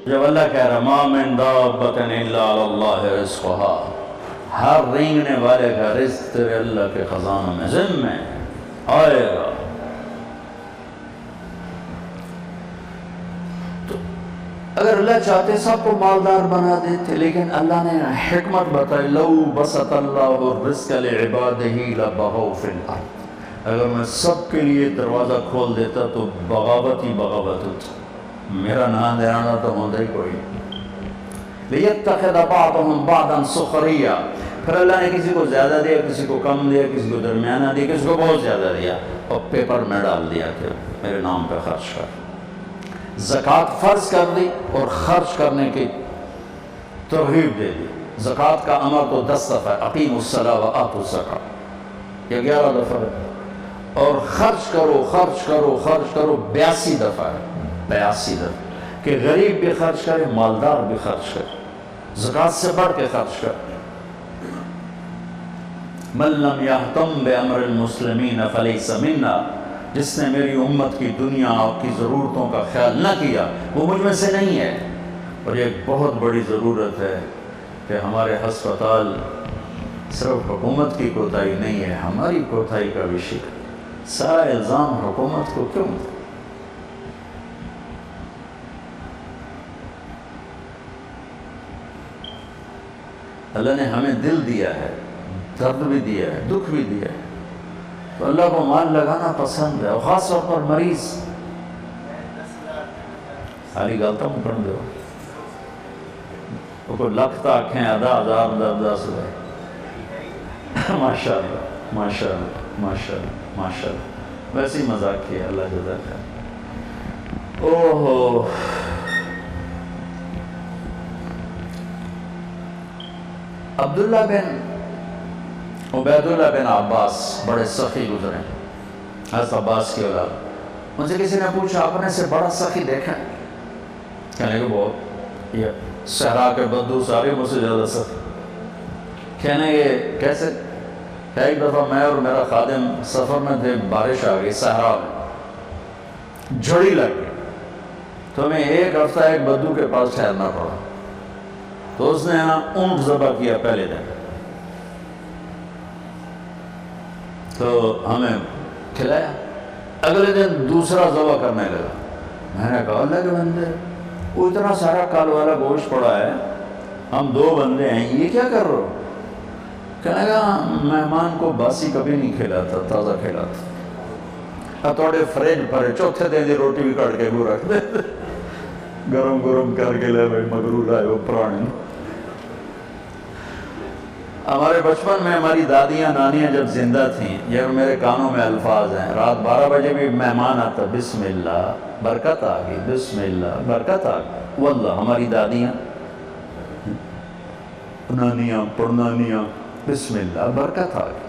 جب اللہ کہہ رہا ما من دابۃ الا علی اللہ رزقها، ہر رینگنے والے کا رزق تیرے اللہ کے خزانوں میں ذمہ آئے گا. تو اگر اللہ چاہتے سب کو مالدار بنا دیتے، لیکن اللہ نے حکمت بتائی لو بسط اللہ الرزق لعبادہ لبغوا فی الارض، اگر میں سب کے لیے دروازہ کھول دیتا تو بغاوت ہی بغاوت ہوتا، میرا نام دینا تو ہوتا ہی کوئی. لِيَتَّخِذَ بَعْضُهُمْ بَعْضًا سُخْرِيًّا، پھر اللہ نے کسی کو زیادہ دیا، کسی کو کم دیا، کسی کو درمیانہ دیا، کسی کو بہت زیادہ دیا، اور پیپر میں ڈال دیا کہ میرے نام پہ خرچ کر. زکوٰۃ فرض کر دی اور خرچ کرنے کی ترغیب دے دی. زکوٰۃ کا امر تو 10 دفعہ ہے، اقیموا الصلاۃ وآتوا الزکاۃ، یہ 11 دفعہ ہے. اور خرچ کرو خرچ کرو خرچ کرو 82 دفعہ ہے، 82 دفعہ، کہ غریب بھی خرچ کرے، مالدار بھی خرچ کرے، زکوٰۃ سے بڑھ کے خرچ کرے. من لم یہتم بامر المسلمین فلیس منا، جس نے میری امت کی دنیا کی ضرورتوں کا خیال نہ کیا وہ مجھ میں سے نہیں ہے. اور یہ ایک بہت بڑی ضرورت ہے کہ ہمارے ہسپتال صرف حکومت کی کوتاہی نہیں ہے، ہماری کوتاہی کا بھی شکر. سارا الزام حکومت کو کیوں؟ اللہ نے ہمیں دل دیا ہے، درد بھی دیا ہے، دکھ بھی دیا ہے، تو اللہ کو مال لگانا پسند ہے، اور خاص طور پر مریض. خالی غلطہ مکڑ دو کو لکھتا آنکھیں ادا ہزار دردہ سے ماشاء اللہ ماشاء اللہ ماشاء اللہ ماشاء اللہ. ویسے ہی مذاق کیا، اللہ جزا خیر. اوہو، عبداللہ بن عبید اللہ بن عباس بڑے سخی گزرے، حضرت عباس کی اولاد. ان سے کسی نے پوچھا اپنے سے بڑا سخی دیکھا ہے؟ کہنے کہ بہت، یہ صحرا کے بدو سارے مجھ سے زیادہ سخی. کہنے یہ کیسے؟ کہ ایک دفعہ میں اور میرا خادم سفر میں تھے، بارش آ گئی صحرا میں، جھڑی لگ گئی، تو ہمیں ایک ہفتہ ایک بدو کے پاس ٹھہرنا پڑا. تو اس نے نا اونٹ ذبح کیا پہلے دن، تو ہمیں کھلایا. اگلے دن دوسرا ذبح کرنے لگا. میں نے کہا اللہ کے بندے، وہ اتنا سارا کال والا گوشت پڑا ہے، ہم 2 بندے ہیں، یہ کیا کر رہے ہو؟ کہنے لگا مہمان کو باسی کبھی نہیں کھلاتا، تازہ کھلاتا. تھوڑے فریج پر چوتھے دن دی روٹی بھی کٹ کے گو رکھ دے، گرم گرم کر کے لے بھائی مغرور آئے وہ پرانے. ہمارے بچپن میں ہماری دادیاں نانیاں جب زندہ تھیں، یہ میرے کانوں میں الفاظ ہیں، رات 12 بجے بھی مہمان آتا، بسم اللہ برکت آ گئی، بسم اللہ برکت آ گئی. واللہ ہماری دادیاں نانیاں پڑنانیاں، بسم اللہ برکت آ گئی.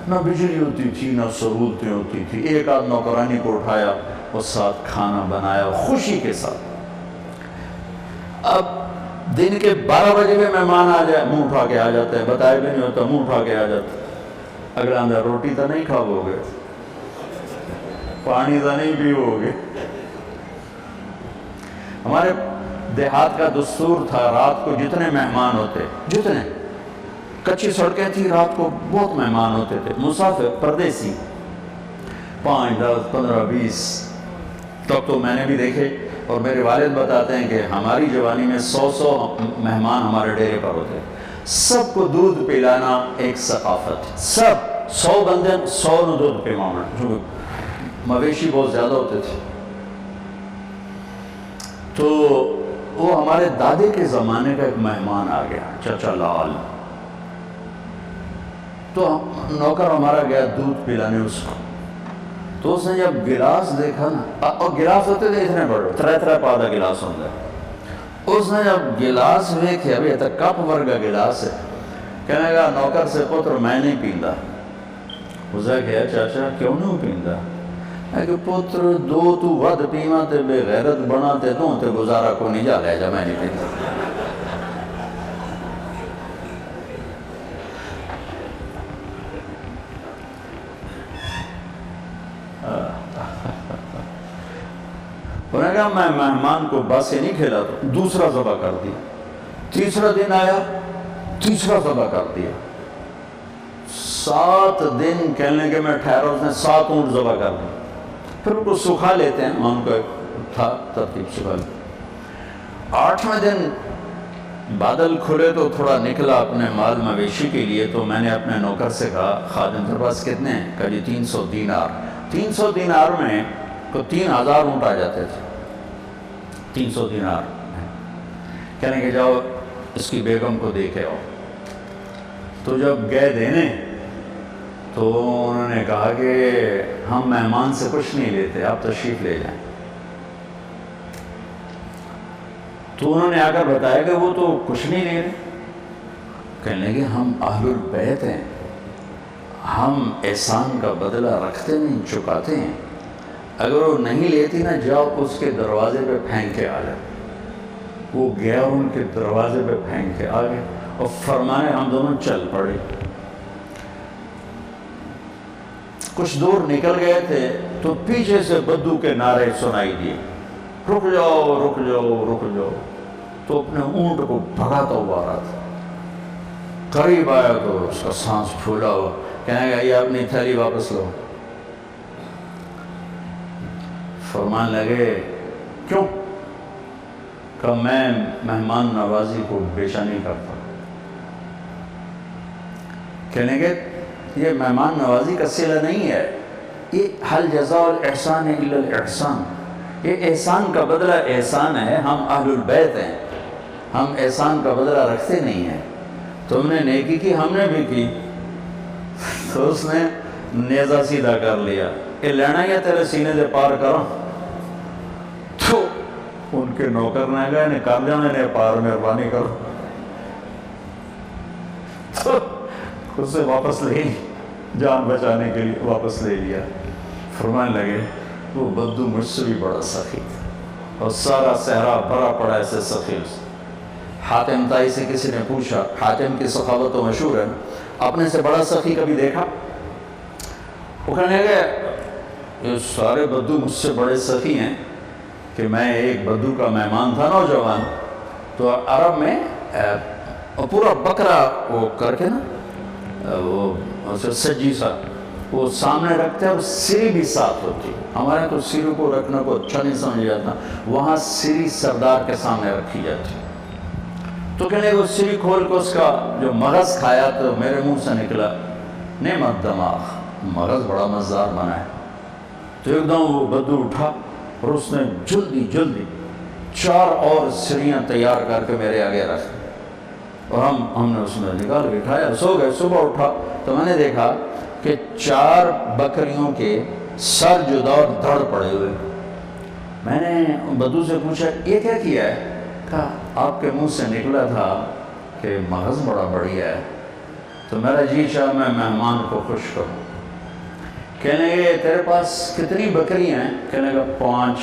نہ بجلی ہوتی تھی، نہ سہولتیں ہوتی تھی. ایک آدھ نوکرانی کو اٹھایا اور ساتھ کھانا بنایا خوشی کے ساتھ. اب دن کے 12 بجے بھی مہمان آ جائے، منہ اٹھا کے آ جاتے ہیں، بتائے بھی نہیں ہوتا، منہ اٹھا کے آ جاتے. اگلا اندر روٹی تو نہیں کھاؤ گے، پانی تو نہیں پیو گے. ہمارے دیہات کا دستور تھا، رات کو جتنے مہمان ہوتے، جتنے کچی سڑکیں تھی، رات کو بہت مہمان ہوتے تھے، مسافر پردیسی 5 10 15 20 تک تو میں نے بھی دیکھے. اور میرے والد بتاتے ہیں کہ ہماری جوانی میں 100 مہمان ہمارے ڈیرے پر ہوتے. سب کو دودھ پلانا ایک ثقافت، سب 100 بندے 100 نے دودھ پلانا، کیونکہ مویشی بہت زیادہ ہوتے تھے. تو وہ ہمارے دادے کے زمانے کا ایک مہمان آ گیا، چچا لال. تو نوکر ہمارا گیا دودھ پلانے اس کو. تو اس نے جب گلاس دیکھا نا، اور گلاس ہوتے تھے اتنے بڑے، 3 پادا گلاس ہوتا ہے. اس نے جب گلاس دیکھے، ابھی تک کپ ورگا گلاس ہے، کہنے لگا نوکر سے پتر میں نہیں پیندا. اسے کہا چاچا کیوں نہیں پیندا؟ ہے کہ پتر 2 تو ود پیما تے بے غیرت بنا تے تو تے گزارا کو نہیں جا لے جا، میں نہیں پیندا. انہوں نے کہا میں مہمان کو باسے نہیں کھلاتا، دوسرا ذبح کر دیا۔ تیسرا دن آیا، تیسرا ذبح کر دیا۔ 7 دن کہنے کہ میں ٹھہرا، اس نے 7 اونٹ ذبح کر دی۔ پھر ان کو سکھا لیتے ہیں، ان کو تھا ترتیب سکھا لیتے۔ 8ویں دن بادل کھلے تو تھوڑا نکلا اپنے مال مویشی کے لیے، تو میں نے اپنے نوکر سے کہا خادم تیرے پاس کتنے ہیں؟ کہا جی 300 دینار۔ 300 دینار میں تو 3000 اونٹ آ جاتے تھے۔ 300 دینار کہنے کہ جاؤ اس کی بیگم کو دیکھے آؤ۔ تو جب گئے دینے تو انہوں نے کہا کہ ہم مہمان سے کچھ نہیں لیتے، آپ تشریف لے جائیں۔ تو انہوں نے آ کر بتایا کہ وہ تو کچھ نہیں لے رہے۔ کہنے لگے ہم اہل البیت ہیں، ہم احسان کا بدلہ رکھتے نہیں، چکاتے ہیں، اگر وہ نہیں لیتی نا جاؤ اس کے دروازے پہ پھینک کے آ جائے۔ وہ گیا اور ان کے دروازے پہ پھینک کے آ گئے اور فرمانے ہم دونوں چل پڑے۔ کچھ دور نکل گئے تھے تو پیچھے سے بدو کے نعرے سنائی دیے، رک جاؤ رک جاؤ رک جاؤ۔ تو اپنے اونٹ کو بھگاتا ہوا آ رہا تھا، قریب آیا تو اس کا سانس پھولا ہوا، کہنے گا یہ اپنی تھیلی واپس لو۔ فرمان لگے کیوں؟ کہ میں مہمان نوازی کو بیچا نہیں کرتا۔ کہنے گے یہ مہمان نوازی کا صلہ نہیں ہے، یہ حل جزاء الاحسان الا الاحسان، یہ احسان کا بدلہ احسان ہے، ہم اہل البیت ہیں، ہم احسان کا بدلہ رکھتے نہیں ہیں۔ تم نے نیکی کی، ہم نے بھی کی۔ تو اس نے نیزہ سیدھا کر لیا، یہ لینا یا تیرے سینے سے پار کرو۔ تو ان کے نوکر نے کہا انہیں کر جانے نے پار، مہربانی کرو۔ تو اس سے واپس لے لی، جان بچانے کے لیے واپس لے لیا۔ فرمانے لگے وہ بدو مجھ سے بھی بڑا سخی تھا، اور سارا صحرا بھرا پڑا ایسے سخی سے۔ حاتم تائی سے کسی نے پوچھا، حاتم کی سخاوت تو مشہور ہے، اپنے سے بڑا سخی کبھی دیکھا؟ وہ کہنے لگے یہ سارے بدو مجھ سے بڑے سخی ہیں کہ میں ایک بدو کا مہمان تھا نوجوان، تو عرب میں پورا بکرا وہ کر کے نا وہ سجی سا وہ سامنے رکھتے ہیں اور سری بھی ساتھ ہوتی ہے۔ ہمارے تو سری کو رکھنا کو اچھا نہیں سمجھ جاتا، وہاں سری سردار کے سامنے رکھی جاتی ہے۔ تو کہنے وہ سری کھول کو اس کا جو مغز کھایا تو میرے منہ سے نکلا نعمت دماغ، مغز بڑا مزدار بنا ہے۔ تو ایک دم وہ بدو اٹھا اور اس نے جلدی جلدی 4 اور سریاں تیار کر کے میرے آگے رکھ، اور ہم نے اس میں نکال کے کھایا، سو گئے۔ صبح اٹھا تو میں نے دیکھا کہ 4 بکریوں کے سر جدا اور دھڑ پڑے ہوئے۔ میں نے بدو سے پوچھا یہ کیا کیا ہے؟ کہا آپ کے منہ سے نکلا تھا کہ مغز بڑا بڑھیا ہے، تو میرا جی چاہا میں مہمان کو خوش کروں۔ کہنے گے تیرے پاس کتنی بکریاں ہیں؟ کہنے گا 5۔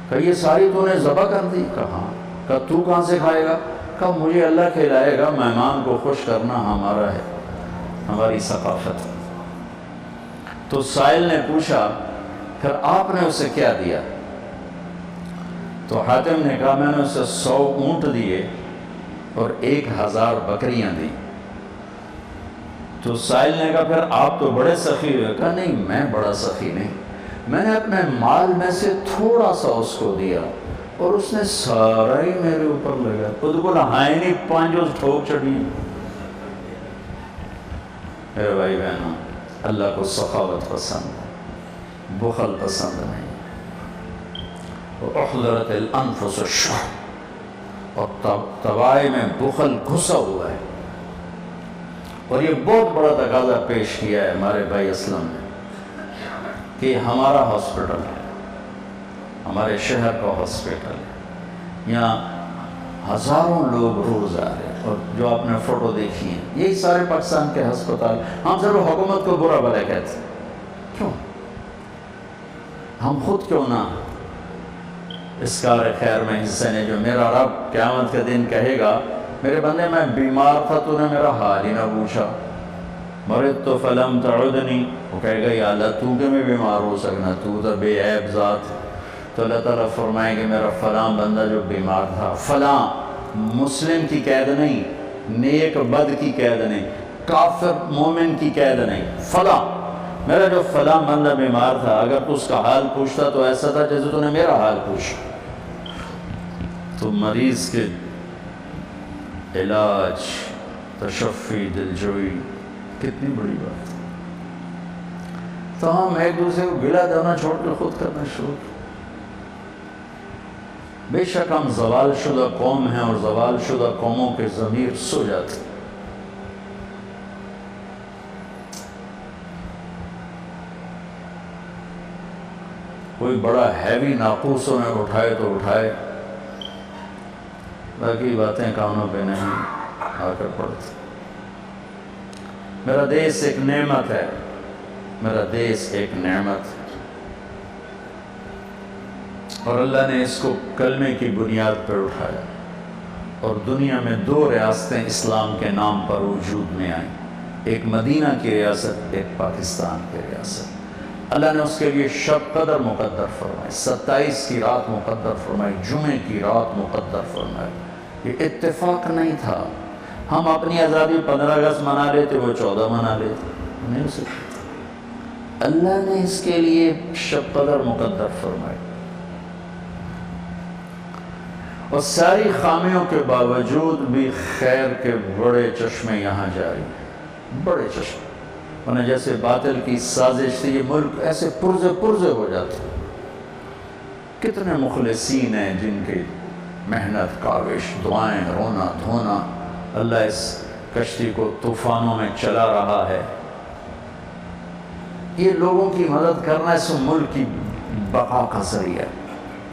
کہا یہ ساری تو نے ذبح کر دی؟ کہا کہا تو کہاں سے کھائے گا؟ کہا مجھے اللہ کھلائے گا، مہمان کو خوش کرنا ہمارا ہے، ہماری ثقافت۔ تو سائل نے پوچھا پھر آپ نے اسے کیا دیا؟ تو حاتم نے کہا میں نے اسے 100 اونٹ دیے اور 1000 بکریاں دی۔ تو سائل نے کہا پھر آپ تو بڑے سخی ہوئے۔ کہا نہیں میں بڑا سخی نہیں، میں نے اپنے مال میں سے تھوڑا سا اس کو دیا اور اس نے سارا ہی میرے اوپر لگا۔ تو بولا ہائے نہیں 5 ٹھوک چڑھی۔ میرے بھائی بہنوں، اللہ کو سخاوت پسند ہے، بخل پسند نہیں۔ احضرت الانفس الشح، اور طبائع میں بخل گھسا ہوا ہے، اور یہ بہت بڑا تقاضا پیش کیا ہے ہمارے بھائی اسلم نے کہ ہمارا ہاسپٹل ہے، ہمارے شہر کا ہاسپٹل ہے، یہاں ہزاروں لوگ روز آ رہے ہیں، اور جو آپ نے فوٹو دیکھی ہیں یہی سارے پاکستان کے ہسپتال۔ ہم ضرور حکومت کو برا بھلا کہتے ہیں، کیوں؟ ہم خود کیوں نہ اس کار خیر میں حصہ نے؟ جو میرا رب قیامت کے دن کہے گا میرے بندے میں بیمار تھا تو نے میرا حال ہی نہ پوچھا، مرض تو فلم تعدنی، وہ کہے گا یا اللہ تو کہ میں بیمار ہو سکنا، تو تو بے عیب ذات. تو اللہ تعالیٰ فرمائے کہ میرا فلاں بندہ جو بیمار تھا، فلاں مسلم کی قید نہیں، نیک بد کی قید نہیں، کافر مومن کی قید نہیں، فلاں میرا جو فلاں بندہ بیمار تھا، اگر تو اس کا حال پوچھتا تو ایسا تھا جیسے تو نے میرا حال پوچھا. تو مریض کے علاج، تشفی، دلجوئی کتنی بڑی بات ہے. تو ہم ایک دوسرے کو گلا دینا چھوڑ کر خود کرنا شروع. بے شک ہم زوال شدہ قوم ہیں اور زوال شدہ قوموں کے ضمیر سو جاتے. کوئی بڑا ہیوی ناقوس انہیں اٹھائے تو اٹھائے، باقی باتیں کانوں پہ نہیں آ کر پڑتی. میرا دیس ایک نعمت ہے، میرا دیس ایک نعمت ہے، اور اللہ نے اس کو کلمے کی بنیاد پر اٹھایا، اور دنیا میں 2 ریاستیں اسلام کے نام پر وجود میں آئیں، ایک مدینہ کی ریاست، ایک پاکستان کی ریاست. اللہ نے اس کے لیے شب قدر مقدر فرمائی، 27 کی رات مقدر فرمائی، جمعے کی رات مقدر فرمائی. یہ اتفاق نہیں تھا. ہم اپنی آزادی 15 اگست منا لیتے، وہ 14 منا لیتے، نہیں ہو سکتا. اللہ نے اس کے لیے شب قدر مقدر فرمائی. اور ساری خامیوں کے باوجود بھی خیر کے بڑے چشمے یہاں جاری ہیں، بڑے چشمے. انہیں جیسے باطل کی سازش سے یہ ملک ایسے پرزے ہو جاتے. کتنے مخلصین ہیں جن کی محنت، کاوش، دعائیں، رونا دھونا، اللہ اس کشتی کو طوفانوں میں چلا رہا ہے. یہ لوگوں کی مدد کرنا اس ملک کی بقا کا ذریعہ ہے.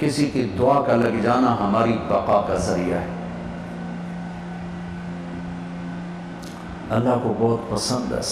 کسی کی دعا کا لگ جانا ہماری بقا کا ذریعہ ہے. اللہ کو بہت پسند ہے.